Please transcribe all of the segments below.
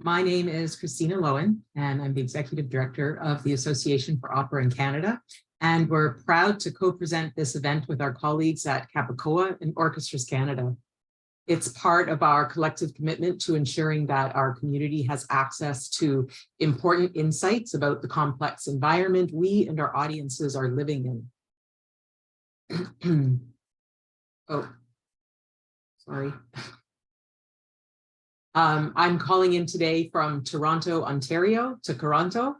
My name is Christina Lowen, and I'm the Executive Director of the Association for Opera in Canada. And we're proud to co-present this event with our colleagues at Capicoa and Orchestras Canada. It's part of our collective commitment to ensuring that our community has access to important insights about the complex environment we and our audiences are living in. Oh, sorry. I'm calling in today from Toronto, Ontario to Toronto,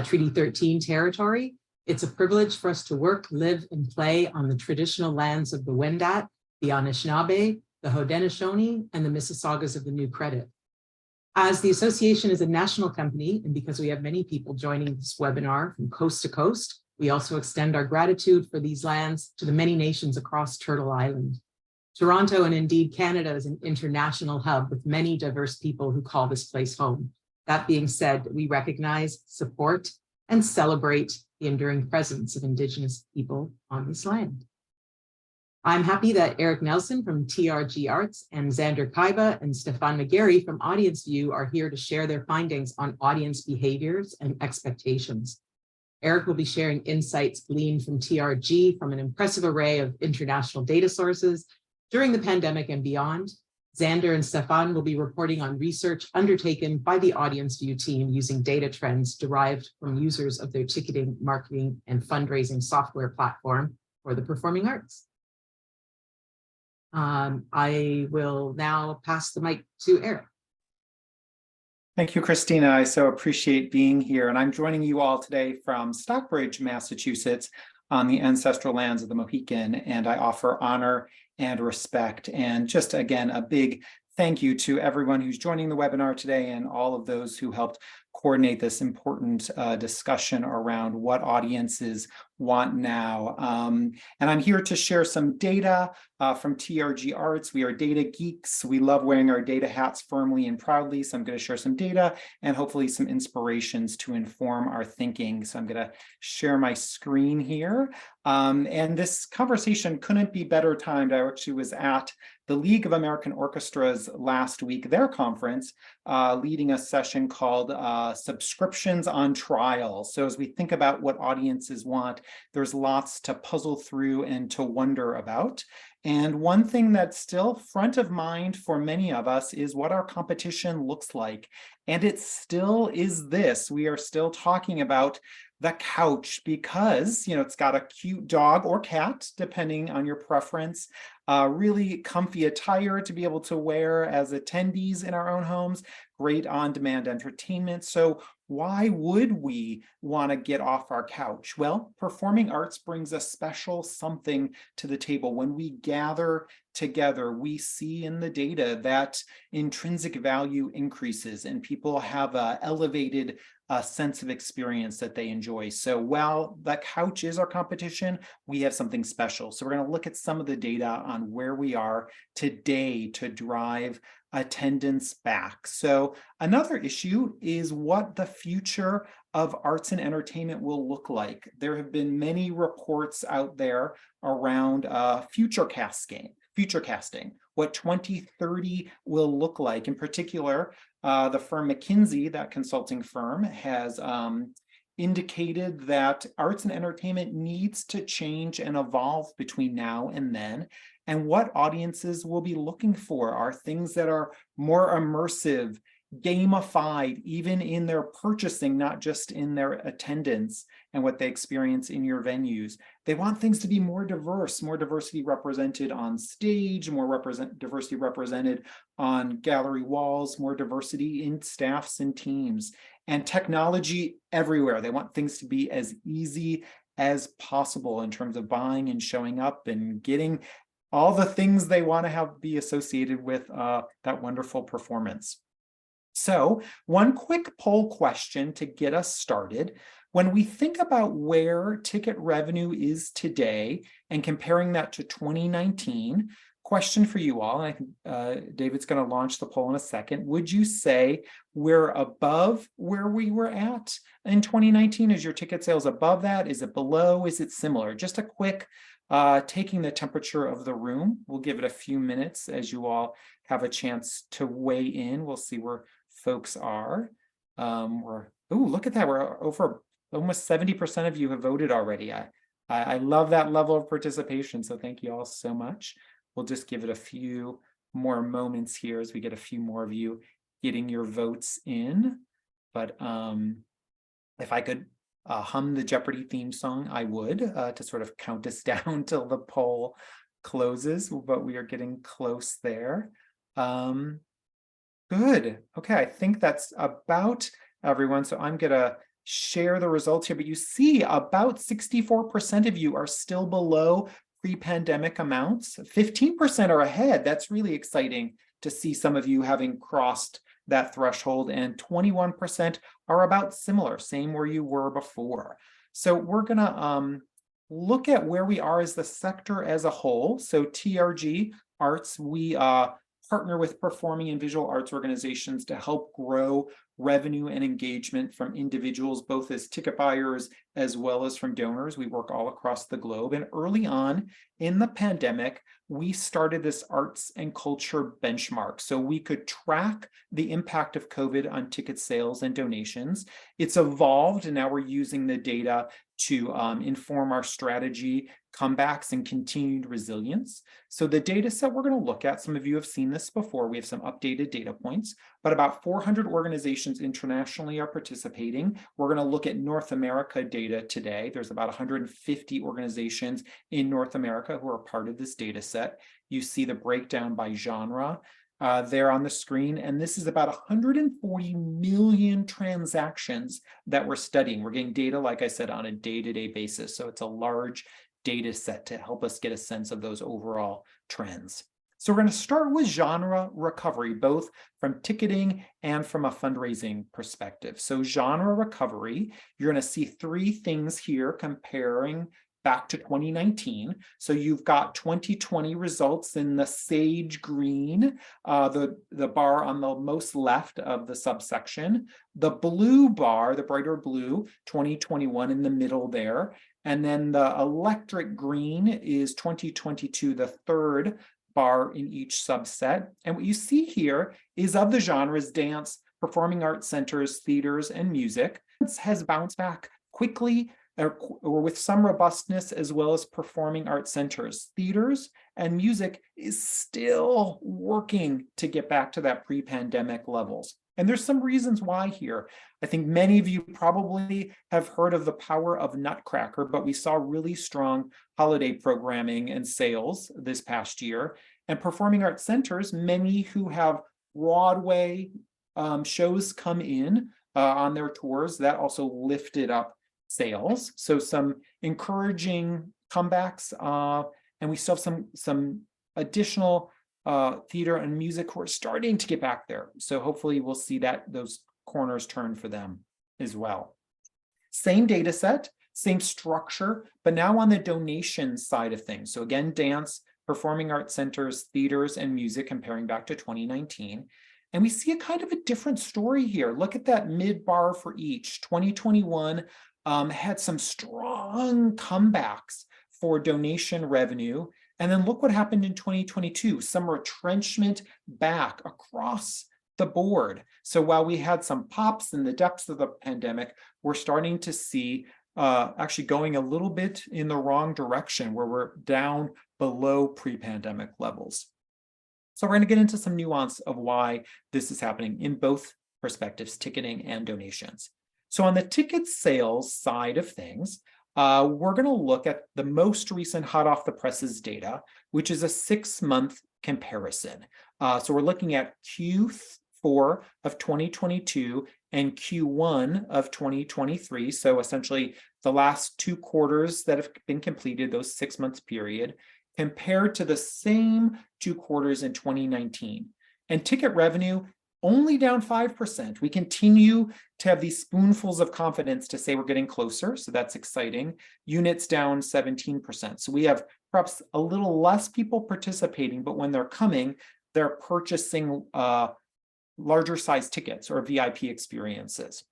Treaty 13 territory. It's a privilege for us to work, live, and play on the traditional lands of the Wendat, the Anishinaabe, the Haudenosaunee, and the Mississaugas of the New Credit. As the association is a national company, and because we have many people joining this webinar from coast to coast, we also extend our gratitude for these lands to the many nations across Turtle Island. Toronto, and indeed Canada, is an international hub with many diverse people who call this place home. That being said, we recognize, support, and celebrate the enduring presence of Indigenous people on this land. I'm happy that Eric Nelson from TRG Arts and Xander Kaiba and Stefan McGarry from Audience View are here to share their findings on audience behaviors and expectations. Eric will be sharing insights gleaned from TRG from an impressive array of international data sources during the pandemic and beyond. Xander and Stefan will be reporting on research undertaken by the Audience View team using data trends derived from users of their ticketing, marketing, and fundraising software platform for the performing arts. I will now pass the mic to Eric. Thank you, Christina. I so appreciate being here. And I'm joining you all today from Stockbridge, Massachusetts, on the ancestral lands of the Mohican, and I offer honor and respect. And just again, a big thank you to everyone who's joining the webinar today and all of those who helped coordinate this important discussion around what audiences want now. And I'm here to share some data from TRG Arts. We are data geeks. We love wearing our data hats firmly and proudly. So I'm going to share some data and hopefully some inspirations to inform our thinking. So I'm going to share my screen here. And this conversation couldn't be better timed. I actually was at the League of American Orchestras last week, their conference, leading a session called Subscriptions on Trial. So as we think about what audiences want, there's lots to puzzle through and to wonder about. And one thing that's still front of mind for many of us is what our competition looks like. And it still is this. We are still talking about the couch because, it's got a cute dog or cat, depending on your preference, really comfy attire to be able to wear as attendees in our own homes, great on-demand entertainment. So why would we want to get off our couch? Well, performing arts brings a special something to the table. When we gather together, we see in the data that intrinsic value increases and people have an elevated sense of experience that they enjoy. So while the couch is our competition, we have something special. So we're going to look at some of the data on where we are today to drive attendance back. So another issue is what the future of arts and entertainment will look like. There have been many reports out there around future casting, what 2030 will look like. In particular, the firm McKinsey, that consulting firm, has indicated that arts and entertainment needs to change and evolve between now and then. And what audiences will be looking for are things that are more immersive, gamified, even in their purchasing, not just in their attendance and what they experience in your venues. They want things to be more diverse, more diversity represented on stage, more diversity represented on gallery walls, more diversity in staffs and teams, and technology everywhere. They want things to be as easy as possible in terms of buying and showing up and getting all the things they want to have be associated with that wonderful performance. So one quick poll question to get us started. When we think about where ticket revenue is today and comparing that to 2019, question for you all, and I think David's going to launch the poll in a second. Would you say we're above where we were at in 2019? Is your ticket sales above that? Is it below? Is it similar? Just a quick taking the temperature of the room. We'll give it a few minutes as you all have a chance to weigh in. We'll see we're folks are. Look at that. We're over almost 70% of you have voted already. I love that level of participation. So thank you all so much. We'll just give it a few more moments here as we get a few more of you getting your votes in. But if I could hum the Jeopardy theme song, I would, to sort of count us down till the poll closes, but we are getting close there. Good. Okay, I think that's about everyone. So I'm gonna share the results here, but you see about 64% of you are still below pre-pandemic amounts. 15% are ahead. That's really exciting to see some of you having crossed that threshold, and 21% are about similar, same where you were before. So we're gonna look at where we are as the sector as a whole. So TRG Arts, we partner with performing and visual arts organizations to help grow revenue and engagement from individuals, both as ticket buyers as well as from donors. We work all across the globe. And early on in the pandemic, we started this arts and culture benchmark so we could track the impact of COVID on ticket sales and donations. It's evolved, and now we're using the data to inform our strategy, comebacks, and continued resilience. So the data set we're going to look at, some of you have seen this before, we have some updated data points, but about 400 organizations internationally are participating. We're going to look at North America data today. There's about 150 organizations in North America who are part of this data set. You see the breakdown by genre there on the screen, and this is about 140 million transactions that we're studying. We're getting data, like I said, on a day-to-day basis, so it's a large data set to help us get a sense of those overall trends. So we're going to start with genre recovery, both from ticketing and from a fundraising perspective. So genre recovery, you're going to see three things here comparing back to 2019. So you've got 2020 results in the sage green, the bar on the most left of the subsection. The blue bar, the brighter blue, 2021 in the middle there. And then the electric green is 2022, the third bar in each subset. And what you see here is of the genres, dance, performing arts centers, theaters, and music has bounced back quickly or with some robustness, as well as performing arts centers. Theaters and music is still working to get back to that pre-pandemic levels. And there's some reasons why here. I think many of you probably have heard of the power of Nutcracker, but we saw really strong holiday programming and sales this past year. And performing arts centers, many who have Broadway shows come in on their tours, that also lifted up sales. So some encouraging comebacks, and we still have some additional theater and music who are starting to get back there. So hopefully we'll see that those corners turn for them as well. Same data set, same structure, but now on the donation side of things. So again, dance, performing arts centers, theaters, and music comparing back to 2019. And we see a kind of a different story here. Look at that mid bar for each. 2021 had some strong comebacks for donation revenue. And then look what happened in 2022, some retrenchment back across the board. So while we had some pops in the depths of the pandemic, we're starting to see actually going a little bit in the wrong direction, where we're down below pre-pandemic levels. So we're going to get into some nuance of why this is happening in both perspectives, ticketing and donations. So on the ticket sales side of things, we're going to look at the most recent hot off the presses data, which is a 6-month comparison. So we're looking at Q4 of 2022 and Q1 of 2023. So essentially the last 2 quarters that have been completed, those 6 months period, compared to the same 2 quarters in 2019. And ticket revenue only down 5%. We continue to have these spoonfuls of confidence to say we're getting closer, so that's exciting. Units down 17%. So we have perhaps a little less people participating, but when they're coming, they're purchasing larger size tickets or VIP experiences.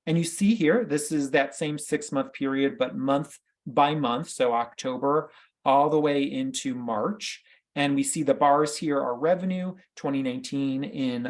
And you see here, this is that same 6-month period, but month by month, so October all the way into March. And we see the bars here are revenue, 2019 in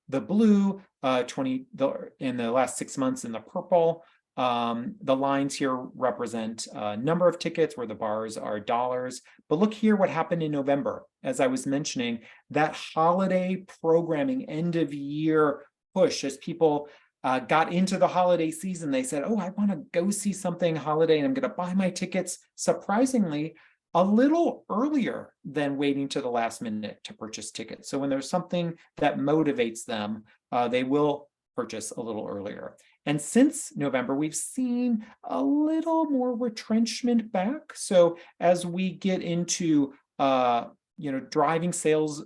the blue, in the last 6 months in the purple. The lines here represent number of tickets where the bars are dollars. But look here what happened in November. As I was mentioning, that holiday programming end of year push, as people got into the holiday season, they said, oh, I want to go see something holiday and I'm going to buy my tickets, surprisingly, a little earlier than waiting to the last minute to purchase tickets. So when there's something that motivates them, they will purchase a little earlier. And since November, we've seen a little more retrenchment back. So as we get into driving sales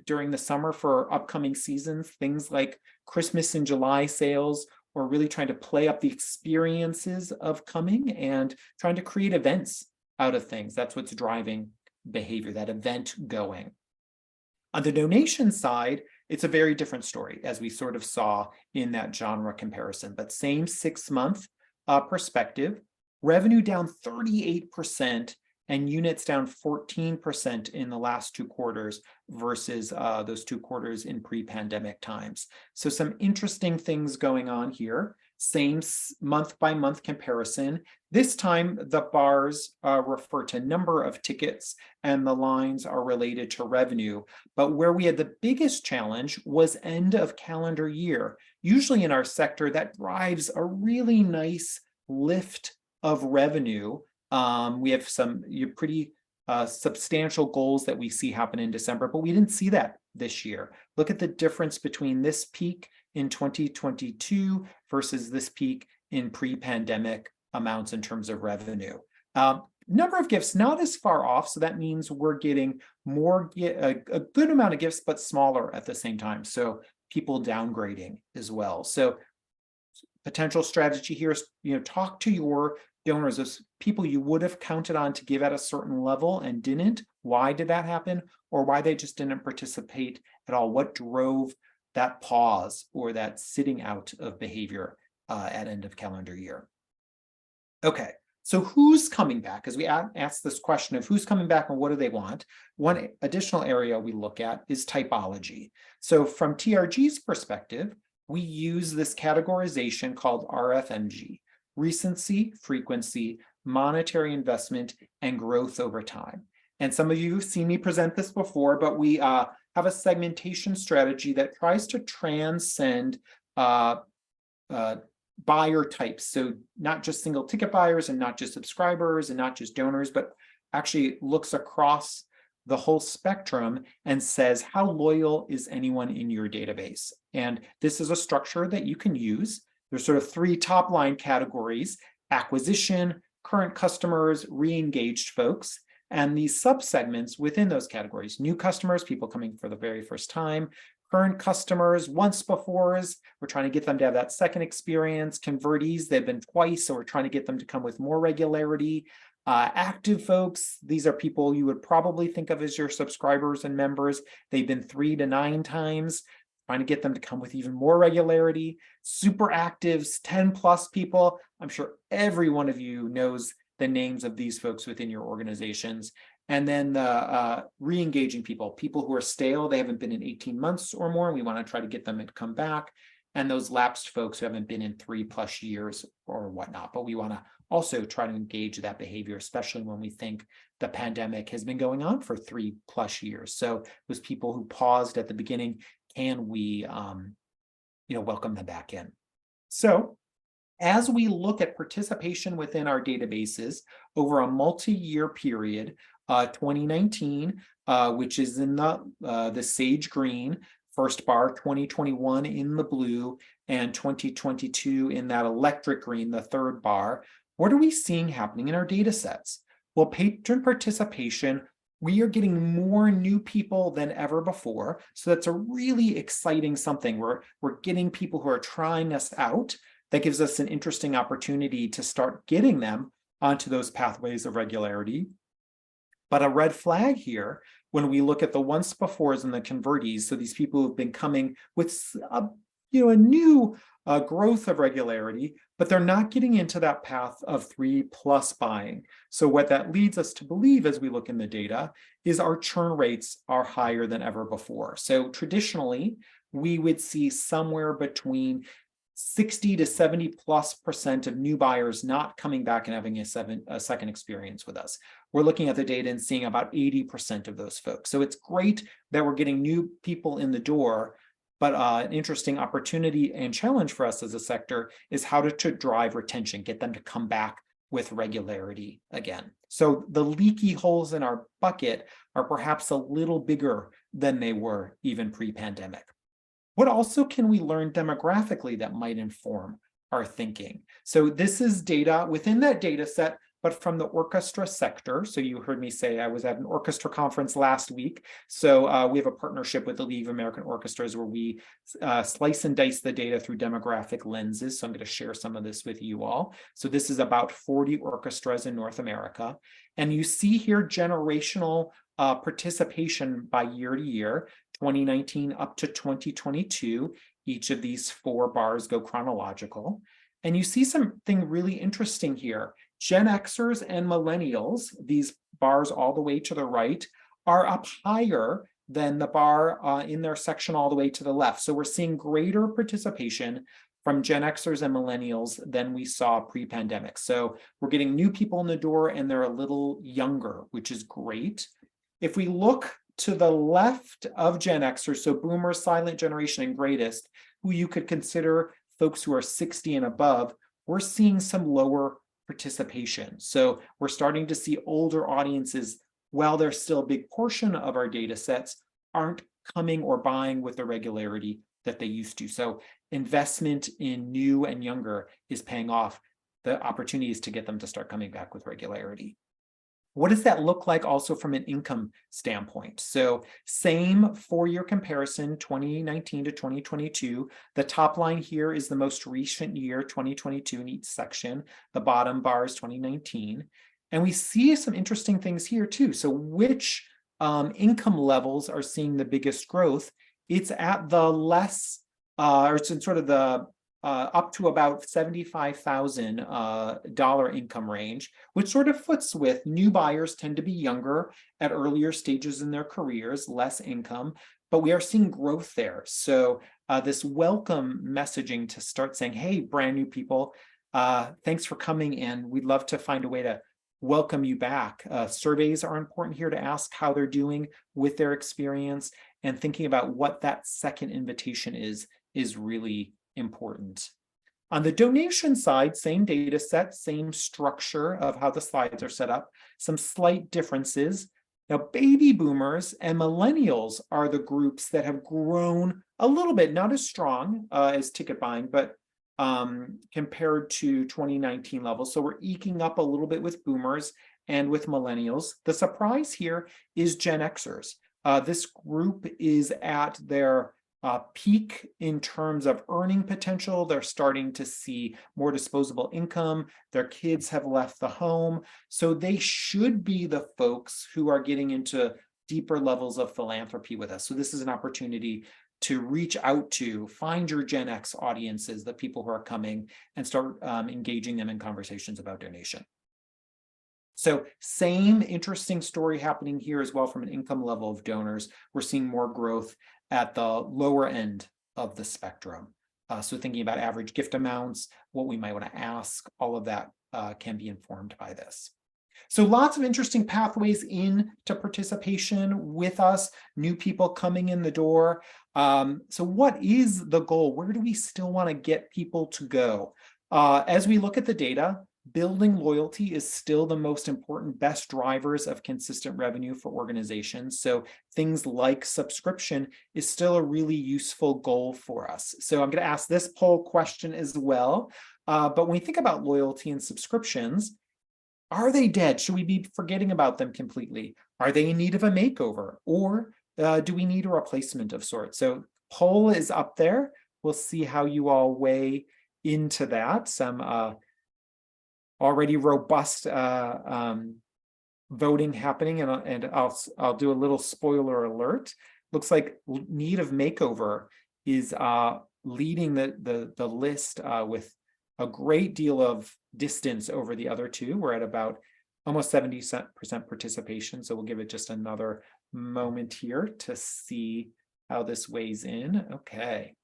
during the summer for upcoming seasons, things like Christmas and July sales, or really trying to play up the experiences of coming and trying to create events out of things. That's what's driving behavior, that event going. On the donation side, it's a very different story, as we sort of saw in that genre comparison, but same 6-month perspective, revenue down 38% and units down 14% in the last 2 quarters versus those 2 quarters in pre-pandemic times. So some interesting things going on here. Same month-by-month comparison. This time, the bars refer to number of tickets and the lines are related to revenue. But where we had the biggest challenge was end of calendar year. Usually in our sector, that drives a really nice lift of revenue. We have some pretty substantial goals that we see happen in December, but we didn't see that this year. Look at the difference between this peak in 2022 versus this peak in pre-pandemic amounts in terms of revenue. Number of gifts, not as far off, so that means we're getting a good amount of gifts, but smaller at the same time. So people downgrading as well. So potential strategy here is, talk to your donors, those people you would have counted on to give at a certain level and didn't. Why did that happen? Or why they just didn't participate at all? What drove that pause or that sitting out of behavior at end of calendar year? Okay, so who's coming back? As we ask this question of who's coming back and what do they want, one additional area we look at is typology. So from TRG's perspective, we use this categorization called RFMG, recency, frequency, monetary investment, and growth over time. And some of you have seen me present this before, but we have a segmentation strategy that tries to transcend buyer types. So not just single ticket buyers and not just subscribers and not just donors, but actually looks across the whole spectrum and says, how loyal is anyone in your database? And this is a structure that you can use. There's sort of 3 top line categories: acquisition, current customers, re-engaged folks, and these subsegments within those categories: new customers, people coming for the very first time; current customers, once befores, we're trying to get them to have that second experience; convertees, they've been twice, so we're trying to get them to come with more regularity; active folks, these are people you would probably think of as your subscribers and members. They've been 3 to 9 times, trying to get them to come with even more regularity; super actives, 10 plus people. I'm sure every one of you knows the names of these folks within your organizations. And then the re-engaging people who are stale, they haven't been in 18 months or more, and we want to try to get them to come back. And those lapsed folks who haven't been in 3+ years or whatnot. But we want to also try to engage that behavior, especially when we think the pandemic has been going on for 3+ years. So those people who paused at the beginning, can we welcome them back in? So as we look at participation within our databases over a multi-year period, 2019, which is in the sage green, first bar, 2021 in the blue, and 2022 in that electric green, the third bar. What are we seeing happening in our data sets? Well, patron participation, we are getting more new people than ever before. So that's a really exciting something. We're getting people who are trying us out. That gives us an interesting opportunity to start getting them onto those pathways of regularity. But a red flag here, when we look at the once befores and the convertees, so these people who've been coming with a new growth of regularity, but they're not getting into that path of 3+ buying. So what that leads us to believe as we look in the data is our churn rates are higher than ever before. So traditionally, we would see somewhere between 60 to 70+% of new buyers not coming back and having a second experience with us. We're looking at the data and seeing about 80% of those folks. So it's great that we're getting new people in the door, but an interesting opportunity and challenge for us as a sector is how to drive retention, get them to come back with regularity again. So the leaky holes in our bucket are perhaps a little bigger than they were even pre-pandemic. What also can we learn demographically that might inform our thinking? So this is data within that data set, but from the orchestra sector. So you heard me say I was at an orchestra conference last week. So we have a partnership with the League of American Orchestras where we slice and dice the data through demographic lenses. So I'm going to share some of this with you all. So this is about 40 orchestras in North America. And you see here generational participation by year to year, 2019 up to 2022. Each of these 4 bars go chronological. And you see something really interesting here. Gen Xers and millennials, these bars all the way to the right, are up higher than the bar in their section all the way to the left. So we're seeing greater participation from Gen Xers and millennials than we saw pre-pandemic. So we're getting new people in the door and they're a little younger, which is great. If we look to the left of Gen Xers, so boomers, silent generation, and greatest, who you could consider folks who are 60 and above, we're seeing some lower participation. So we're starting to see older audiences, while they're still a big portion of our data sets, aren't coming or buying with the regularity that they used to. So investment in new and younger is paying off. The opportunity is to get them to start coming back with regularity. What does that look like also from an income standpoint? So same 4-year comparison, 2019 to 2022. The top line here is the most recent year, 2022 in each section. The bottom bar is 2019. And we see some interesting things here too. So which income levels are seeing the biggest growth? It's at the less, or it's in sort of the up to about $75,000 income range, which sort of foots with new buyers tend to be younger at earlier stages in their careers, less income, but we are seeing growth there. So this welcome messaging to start saying, hey, brand new people, thanks for coming in. We'd love to find a way to welcome you back. Surveys are important here to ask how they're doing with their experience, and thinking about what that second invitation is really important. On the donation side, same data set, same structure of how the slides are set up, some slight differences. Now, baby boomers and millennials are the groups that have grown a little bit, not as strong as ticket buying, but compared to 2019 levels. So we're eking up a little bit with boomers and with millennials. The surprise here is Gen Xers. This group is at their peak in terms of earning potential. They're starting to see more disposable income. Their kids have left the home. So they should be the folks who are getting into deeper levels of philanthropy with us. So this is an opportunity to reach out to, find your Gen X audiences, the people who are coming, and start engaging them in conversations about donation. So same interesting story happening here as well from an income level of donors. We're seeing more growth at the lower end of the spectrum. So thinking about average gift amounts, what we might want to ask, all of that can be informed by this. So lots of interesting pathways into participation with us, new people coming in the door. So what is the goal? Where do we still want to get people to go? As we look at the data, building loyalty is still the most important, best drivers of consistent revenue for organizations. So things like subscription is still a really useful goal for us. So I'm going to ask this poll question as well. But when we think about loyalty and subscriptions, are they dead? Should we be forgetting about them completely? Are they in need of a makeover? Or do we need a replacement of sorts? So poll is up there. We'll see how you all weigh into that. Some already robust voting happening, and I'll do a little spoiler alert. Looks like need of makeover is leading the list with a great deal of distance over the other two. We're at about almost 70% participation, so we'll give it just another moment here to see how this weighs in. Okay.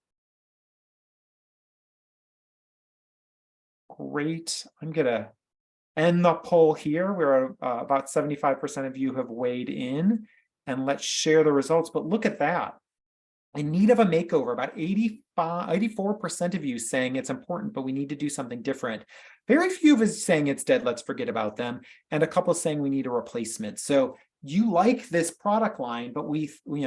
Great. I'm going to end the poll here. We're about 75% of you have weighed in, and let's share the results. But look at that. In need of a makeover, about 84% of you saying it's important, but we need to do something different. Very few of us saying it's dead, let's forget about them. And a couple saying we need a replacement. So you like this product line, but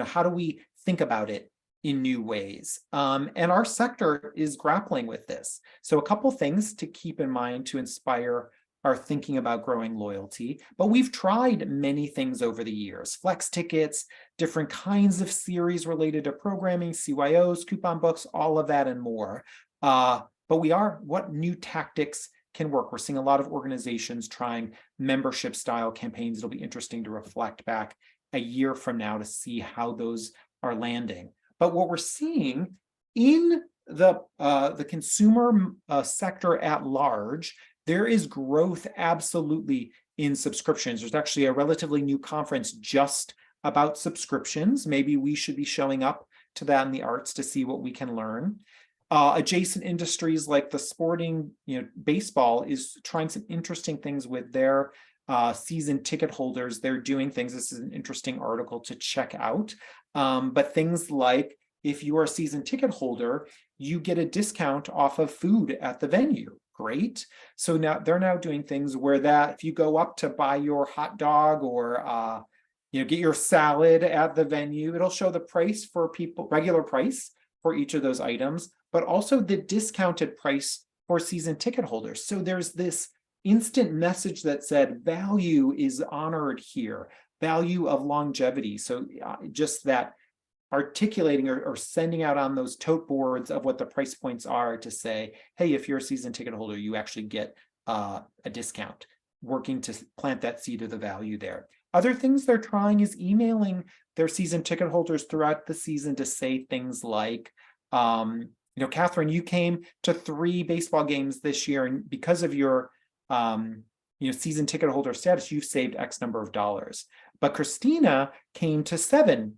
how do we think about it in new ways? And our sector is grappling with this. So a couple things to keep in mind to inspire our thinking about growing loyalty, but we've tried many things over the years: flex tickets, different kinds of series related to programming, CYOs, coupon books, all of that and more. But what new tactics can work? We're seeing a lot of organizations trying membership style campaigns. It'll be interesting to reflect back a year from now to see how those are landing. But what we're seeing in the consumer sector at large, there is growth absolutely in subscriptions. There's actually a relatively new conference just about subscriptions. Maybe we should be showing up to that in the arts to see what we can learn. Adjacent industries like the sporting, baseball is trying some interesting things with their season ticket holders. They're doing things. This is an interesting article to check out. But things like, if you are a season ticket holder, you get a discount off of food at the venue. Great. So now they're doing things where that if you go up to buy your hot dog or get your salad at the venue, it'll show the price for people, regular price for each of those items, but also the discounted price for season ticket holders. So there's this instant message that said value is honored here, value of longevity. So just that articulating or sending out on those tote boards of what the price points are to say, hey, if you're a season ticket holder, you actually get a discount, working to plant that seed of the value there. Other things they're trying is emailing their season ticket holders throughout the season to say things like, Catherine, you came to 3 baseball games this year, and because of your season ticket holder status, you've saved X number of dollars. But Christina came to 7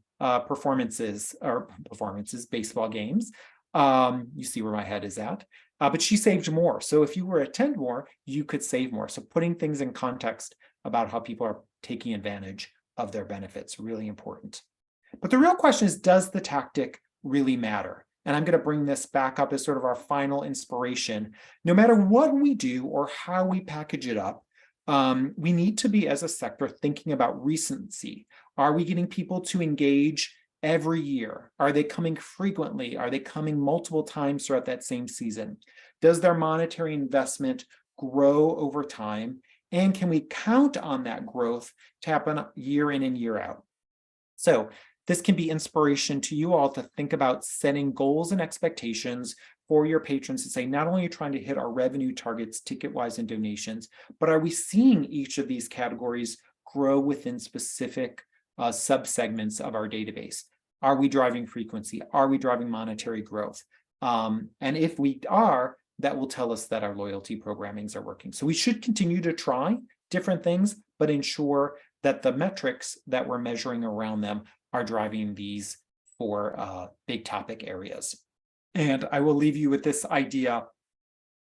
baseball games. You see where my head is at, but she saved more. So if you were to attend more, you could save more. So putting things in context about how people are taking advantage of their benefits, really important. But the real question is, does the tactic really matter? And I'm going to bring this back up as sort of our final inspiration. No matter what we do or how we package it up, we need to be, as a sector, thinking about recency. Are we getting people to engage every year? Are they coming frequently? Are they coming multiple times throughout that same season? Does their monetary investment grow over time? And can we count on that growth to happen year in and year out? So this can be inspiration to you all to think about setting goals and expectations for your patrons to say, not only are you trying to hit our revenue targets ticket-wise and donations, but are we seeing each of these categories grow within specific subsegments of our database? Are we driving frequency? Are we driving monetary growth? And if we are, that will tell us that our loyalty programmings are working. So we should continue to try different things, but ensure that the metrics that we're measuring around them are driving these 4 big topic areas. And I will leave you with this idea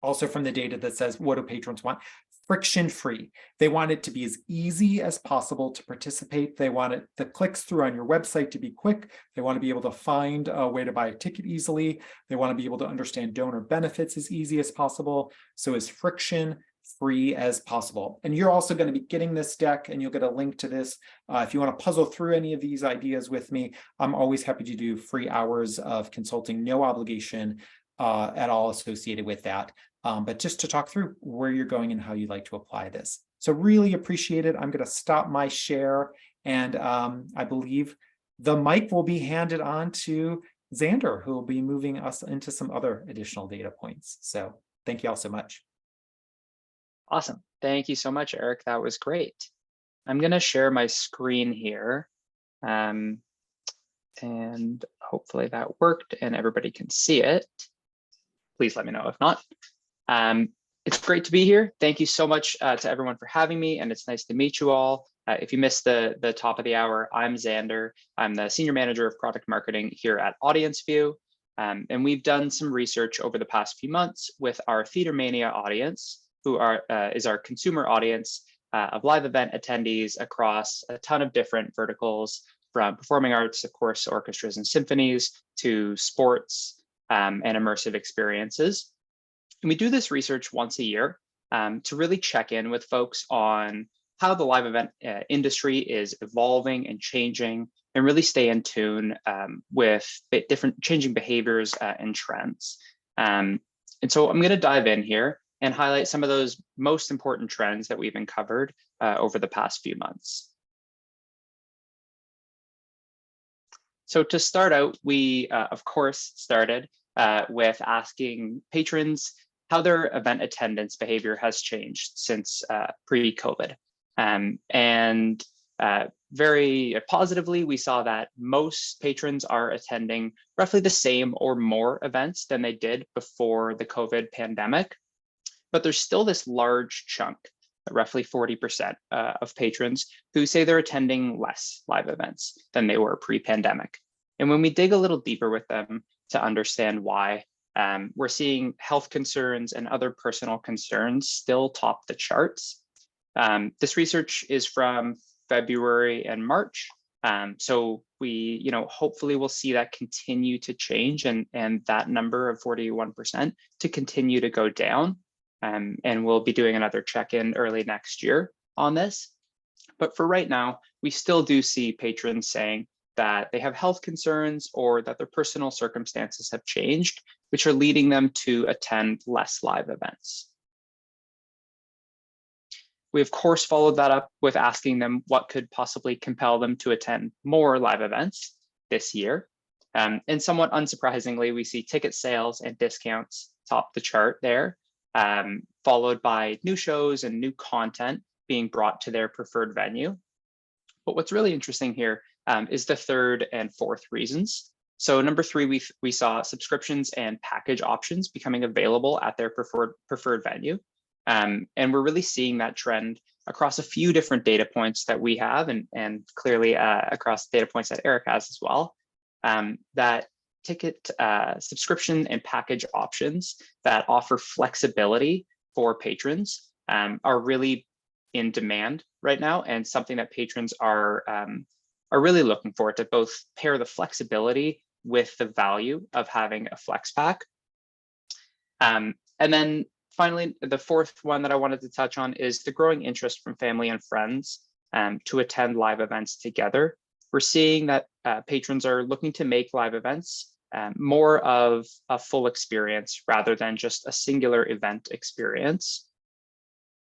also from the data that says, what do patrons want? Friction-free. They want it to be as easy as possible to participate. They want the clicks through on your website to be quick. They want to be able to find a way to buy a ticket easily. They want to be able to understand donor benefits as easy as possible. So as friction-free as possible. And you're also going to be getting this deck, and you'll get a link to this. If you want to puzzle through any of these ideas with me, I'm always happy to do free hours of consulting, no obligation at all associated with that. But just to talk through where you're going and how you'd like to apply this. So really appreciate it. I'm going to stop my share, and I believe the mic will be handed on to Xander, who will be moving us into some other additional data points. So thank you all so much. Awesome. Thank you so much, Eric. That was great. I'm going to share my screen here. And hopefully that worked and everybody can see it. Please let me know if not. It's great to be here. Thank you so much to everyone for having me, and it's nice to meet you all. If you missed the top of the hour, I'm Xander. I'm the Senior Manager of Product Marketing here at Audience View. And we've done some research over the past few months with our Theater Mania audience, who is our consumer audience of live event attendees across a ton of different verticals, from performing arts, of course, orchestras and symphonies, to sports and immersive experiences. And we do this research once a year to really check in with folks on how the live event industry is evolving and changing, and really stay in tune with different changing behaviors and trends. And so I'm going to dive in here and highlight some of those most important trends that we've uncovered over the past few months. So to start out, we, of course, started with asking patrons how their event attendance behavior has changed since pre-COVID. And very positively, we saw that most patrons are attending roughly the same or more events than they did before the COVID pandemic. But there's still this large chunk, roughly 40% of patrons, who say they're attending less live events than they were pre-pandemic. And when we dig a little deeper with them to understand why, we're seeing health concerns and other personal concerns still top the charts. This research is from February and March. So we, hopefully we'll see that continue to change, and that number of 41% to continue to go down. And we'll be doing another check-in early next year on this. But for right now, we still do see patrons saying that they have health concerns or that their personal circumstances have changed, which are leading them to attend less live events. We, of course, followed that up with asking them what could possibly compel them to attend more live events this year. And somewhat unsurprisingly, we see ticket sales and discounts top the chart there, followed by new shows and new content being brought to their preferred venue. But what's really interesting here is the third and fourth reasons. So number three, we saw subscriptions and package options becoming available at their preferred venue. And we're really seeing that trend across a few different data points that we have, and clearly across data points that Eric has as well, that ticket subscription and package options that offer flexibility for patrons are really in demand right now, and something that patrons are really looking for, to both pair the flexibility with the value of having a flex pack. And then finally, the fourth one that I wanted to touch on is the growing interest from family and friends to attend live events together. We're seeing that patrons are looking to make live events more of a full experience rather than just a singular event experience.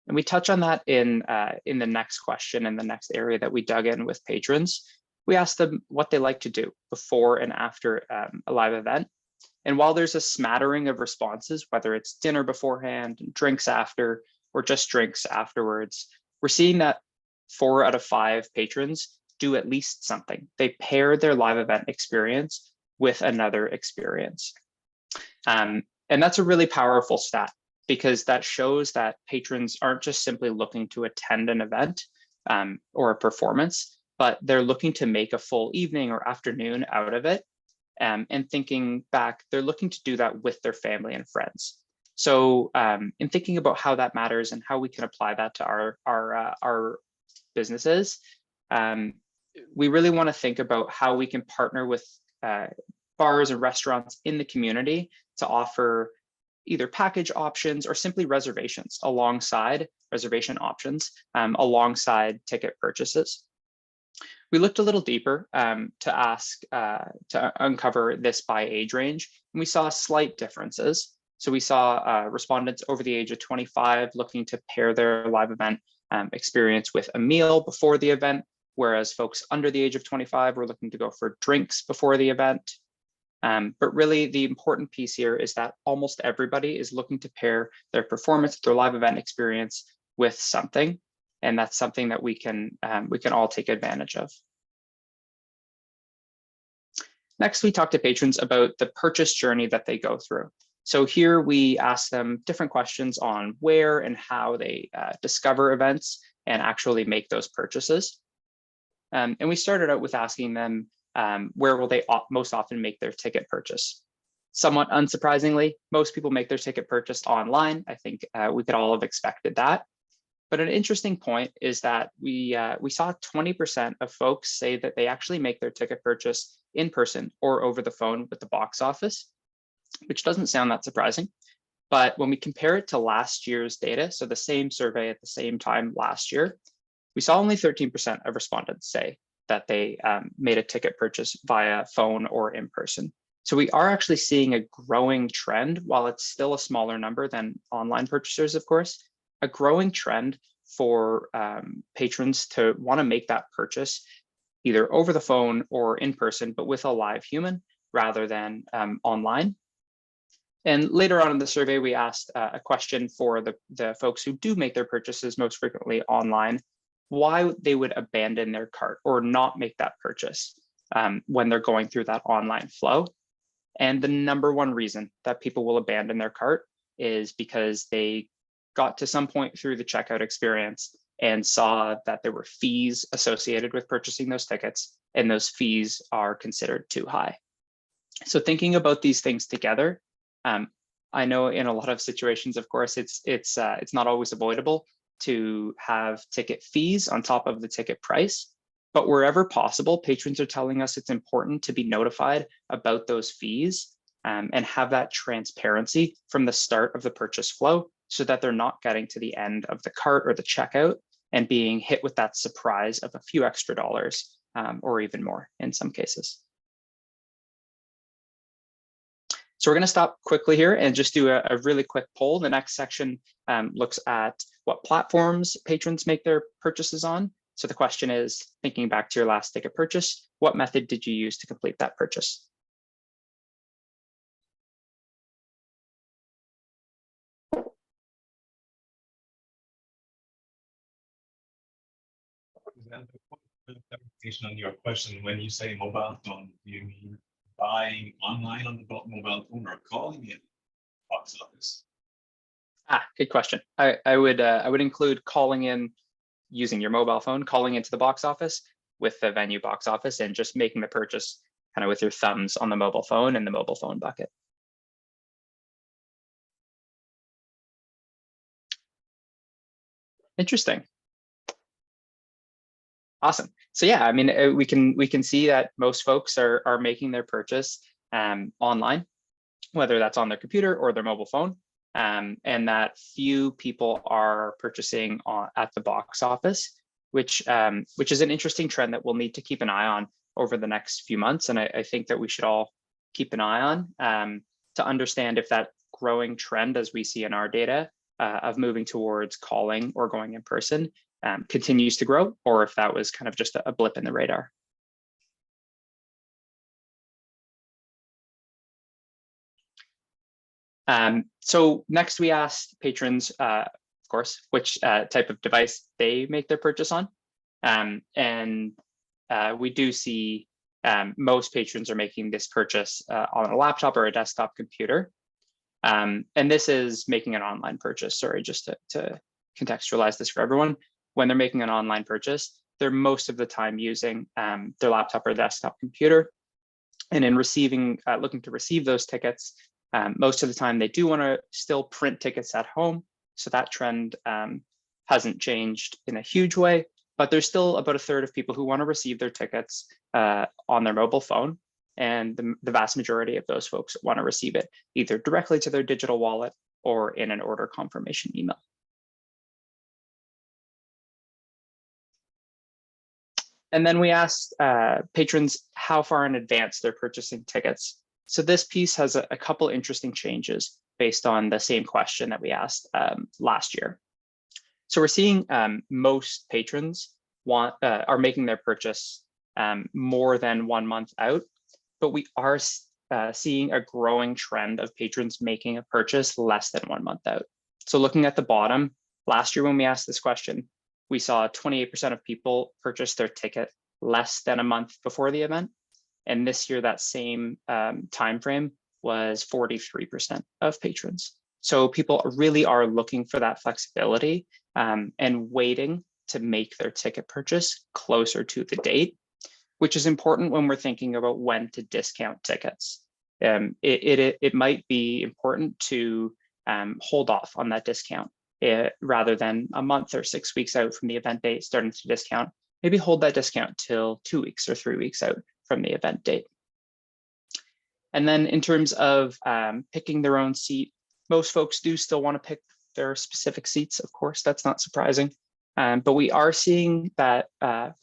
And we touch on that in the next question, in the next area that we dug in with patrons. We asked them what they like to do before and after a live event. And while there's a smattering of responses, whether it's dinner beforehand, drinks after, or just drinks afterwards, we're seeing that 4 out of 5 patrons do at least something. They pair their live event experience with another experience. And that's a really powerful stat, because that shows that patrons aren't just simply looking to attend an event or a performance, but they're looking to make a full evening or afternoon out of it. And thinking back, they're looking to do that with their family and friends. So in thinking about how that matters and how we can apply that to our businesses, we really want to think about how we can partner with bars and restaurants in the community to offer either package options or simply reservation options alongside ticket purchases. We looked a little deeper to uncover this by age range, and we saw slight differences. So we saw respondents over the age of 25 looking to pair their live event experience with a meal before the event, whereas folks under the age of 25 were looking to go for drinks before the event. But really, the important piece here is that almost everybody is looking to pair their performance, their live event experience with something. And that's something that we can all take advantage of. Next, we talk to patrons about the purchase journey that they go through. So here we ask them different questions on where and how they discover events and actually make those purchases. And we started out with asking them, where will they most often make their ticket purchase? Somewhat unsurprisingly, most people make their ticket purchase online. I think we could all have expected that. But an interesting point is that we saw 20% of folks say that they actually make their ticket purchase in person or over the phone with the box office, which doesn't sound that surprising. But when we compare it to last year's data, so the same survey at the same time last year, we saw only 13% of respondents say that they made a ticket purchase via phone or in person. So we are actually seeing a growing trend, while it's still a smaller number than online purchasers, of course, a growing trend for patrons to want to make that purchase either over the phone or in person, but with a live human rather than online. And later on in the survey, we asked a question for the folks who do make their purchases most frequently online, why they would abandon their cart or not make that purchase when they're going through that online flow. And the number one reason that people will abandon their cart is because they got to some point through the checkout experience and saw that there were fees associated with purchasing those tickets, and those fees are considered too high. So thinking about these things together, I know in a lot of situations, of course, it's not always avoidable to have ticket fees on top of the ticket price, but wherever possible, patrons are telling us it's important to be notified about those fees and have that transparency from the start of the purchase flow so that they're not getting to the end of the cart or the checkout and being hit with that surprise of a few extra dollars or even more in some cases. So we're going to stop quickly here and just do a really quick poll. The next section looks at what platforms patrons make their purchases on. So the question is, thinking back to your last ticket purchase, what method did you use to complete that purchase? Clarification on your question, when you say mobile phone, do you mean buying online on the mobile phone or calling in box office? Good question. I would include calling in using your mobile phone, calling into the box office with the venue box office, and just making the purchase kind of with your thumbs on the mobile phone in the mobile phone bucket. Interesting. Awesome. So yeah, I mean, we can see that most folks are making their purchase online, whether that's on their computer or their mobile phone, and that few people are purchasing at the box office, which is an interesting trend that we'll need to keep an eye on over the next few months. And I think that we should all keep an eye on to understand if that growing trend, as we see in our data, of moving towards calling or going in person continues to grow, or if that was kind of just a blip in the radar. So next we asked patrons, of course, which type of device they make their purchase on. And we do see most patrons are making this purchase on a laptop or a desktop computer. And this is making an online purchase. Sorry, just to contextualize this for everyone. When they're making an online purchase, they're most of the time using their laptop or desktop computer. And in looking to receive those tickets, most of the time they do want to still print tickets at home. So that trend hasn't changed in a huge way, but there's still about a third of people who want to receive their tickets on their mobile phone. And the vast majority of those folks want to receive it either directly to their digital wallet or in an order confirmation email. And then we asked patrons how far in advance they're purchasing tickets. So this piece has a couple interesting changes based on the same question that we asked last year. So we're seeing most patrons are making their purchase more than 1 month out, but we are seeing a growing trend of patrons making a purchase less than 1 month out. So looking at the bottom, last year when we asked this question, we saw 28% of people purchase their ticket less than a month before the event. And this year, that same time frame, was 43% of patrons. So people really are looking for that flexibility and waiting to make their ticket purchase closer to the date, which is important when we're thinking about when to discount tickets. It might be important to hold off on that discount rather than a month or 6 weeks out from the event date starting to discount. Maybe hold that discount till 2 weeks or 3 weeks out from the event date. And then in terms of picking their own seat, most folks do still want to pick their specific seats. Of course, that's not surprising. But we are seeing that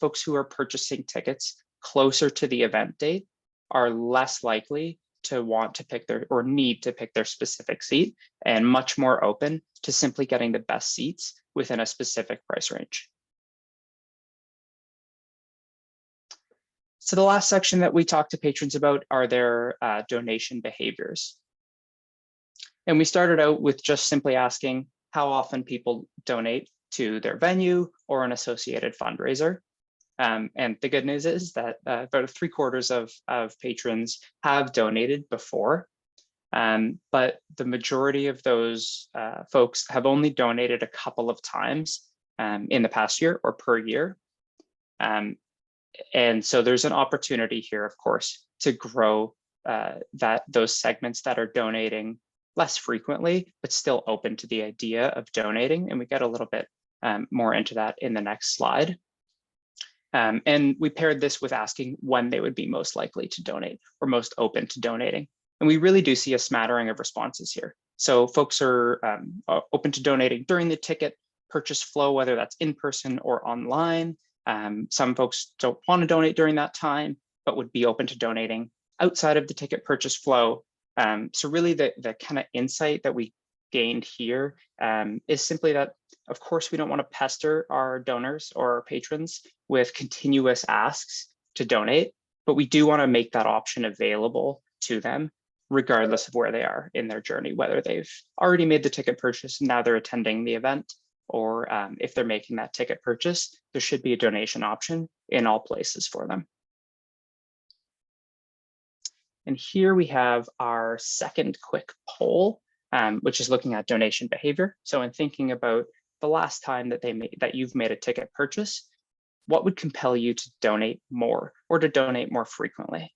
folks who are purchasing tickets closer to the event date are less likely to want to pick their or need to pick their specific seat and much more open to simply getting the best seats within a specific price range. So the last section that we talked to patrons about are their donation behaviors. And we started out with just simply asking how often people donate to their venue or an associated fundraiser. And the good news is that about 3/4 of patrons have donated before, but the majority of those folks have only donated a couple of times in the past year or per year. And so there's an opportunity here, of course, to grow those segments that are donating less frequently, but still open to the idea of donating. And we get a little bit more into that in the next slide. And we paired this with asking when they would be most likely to donate or most open to donating. And we really do see a smattering of responses here. So folks are open to donating during the ticket purchase flow, whether that's in person or online. Some folks don't want to donate during that time, but would be open to donating outside of the ticket purchase flow. So really the kind of insight that we gained here is simply that, of course, we don't want to pester our donors or our patrons with continuous asks to donate, but we do want to make that option available to them, regardless of where they are in their journey, whether they've already made the ticket purchase and now they're attending the event, or if they're making that ticket purchase, there should be a donation option in all places for them. And here we have our second quick poll, which is looking at donation behavior. So in thinking about the last time that you've made a ticket purchase, what would compel you to donate more or to donate more frequently?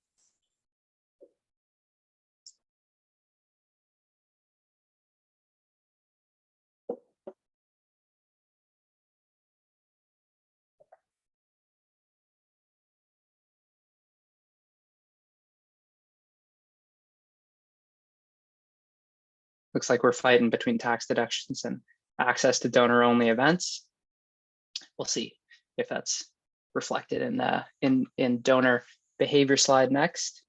Looks like we're fighting between tax deductions and access to donor-only events. We'll see if that's reflected in donor behavior slide next.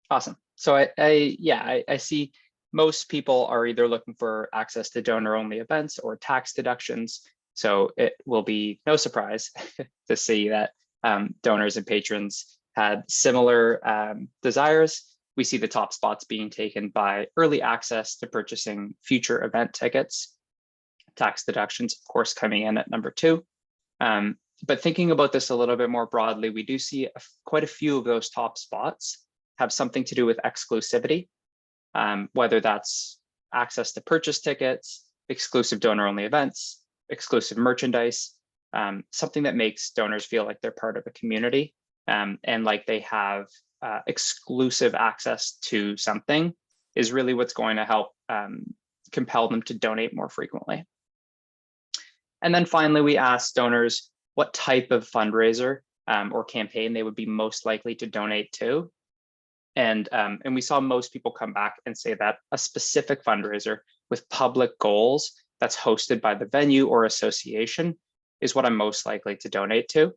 Awesome. So I see most people are either looking for access to donor-only events or tax deductions. So it will be no surprise to see that donors and patrons had similar desires. We see the top spots being taken by early access to purchasing future event tickets. Tax deductions, of course, coming in at number 2. But thinking about this a little bit more broadly, we do see quite a few of those top spots have something to do with exclusivity, whether that's access to purchase tickets, exclusive donor-only events, exclusive merchandise, something that makes donors feel like they're part of a community and like they have exclusive access to something is really what's going to help compel them to donate more frequently. And then finally, we asked donors what type of fundraiser or campaign they would be most likely to donate to. And we saw most people come back and say that a specific fundraiser with public goals that's hosted by the venue or association is what I'm most likely to donate to.